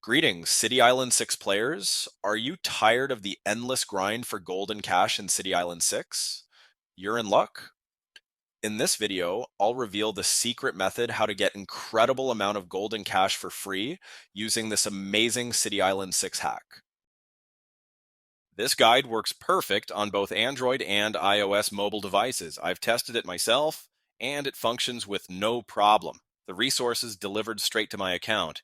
Greetings, City Island 6 players. Are you tired of the endless grind for gold and cash in City Island 6? You're in luck. In this video, I'll reveal the secret method how to get incredible amount of gold and cash for free using this amazing City Island 6 hack. This guide works perfect on both Android and iOS mobile devices. I've tested it myself, and it functions with no problem. The resources delivered straight to my account.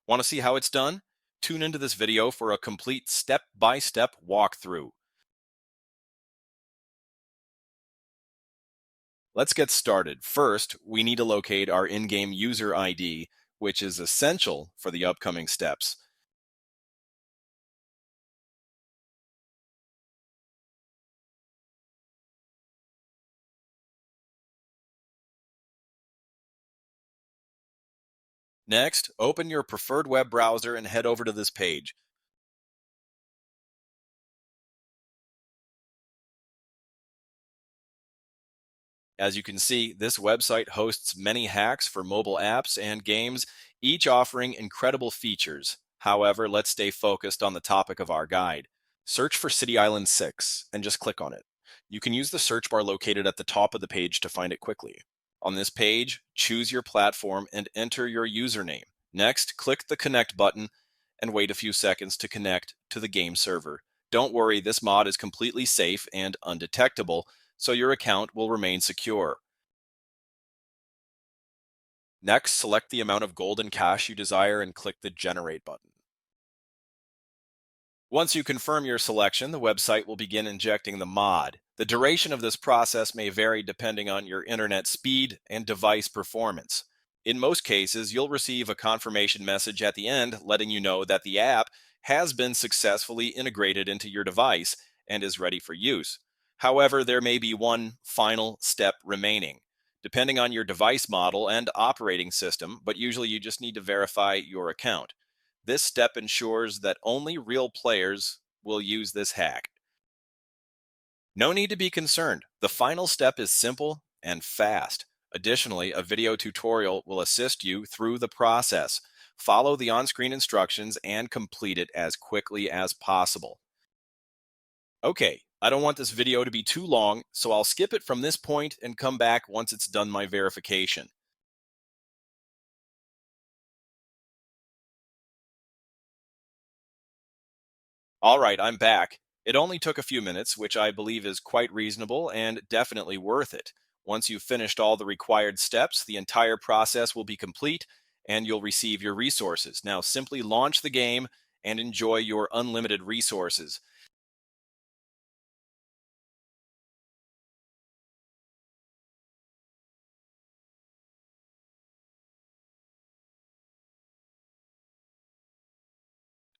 Want to see how it's done? Tune into this video for a complete step-by-step walkthrough. Let's get started. First, we need to locate our in-game user ID, which is essential for the upcoming steps. Next, open your preferred web browser and head over to this page. As you can see, this website hosts many hacks for mobile apps and games, each offering incredible features. However, let's stay focused on the topic of our guide. Search for City Island 6 and just click on it. You can use the search bar located at the top of the page to find it quickly. On this page, choose your platform and enter your username. Next, click the Connect button and wait a few seconds to connect to the game server. Don't worry, this mod is completely safe and undetectable, so your account will remain secure. Next, select the amount of gold and cash you desire and click the Generate button. Once you confirm your selection, the website will begin injecting the mod. The duration of this process may vary depending on your internet speed and device performance. In most cases, you'll receive a confirmation message at the end letting you know that the app has been successfully integrated into your device and is ready for use. However, there may be one final step remaining, depending on your device model and operating system, but usually you just need to verify your account. This step ensures that only real players will use this hack. No need to be concerned. The final step is simple and fast. Additionally, a video tutorial will assist you through the process. Follow the on-screen instructions and complete it as quickly as possible. Okay, I don't want this video to be too long, so I'll skip it from this point and come back once it's done my verification. All right, I'm back. It only took a few minutes, which I believe is quite reasonable and definitely worth it. Once you've finished all the required steps, the entire process will be complete and you'll receive your resources. Now simply launch the game and enjoy your unlimited resources.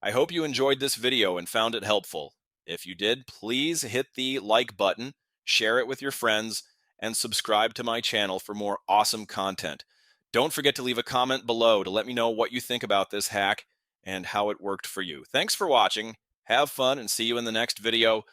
I hope you enjoyed this video and found it helpful. If you did, please hit the like button, share it with your friends, and subscribe to my channel for more awesome content. Don't forget to leave a comment below to let me know what you think about this hack and how it worked for you. Thanks for watching. Have fun and see you in the next video.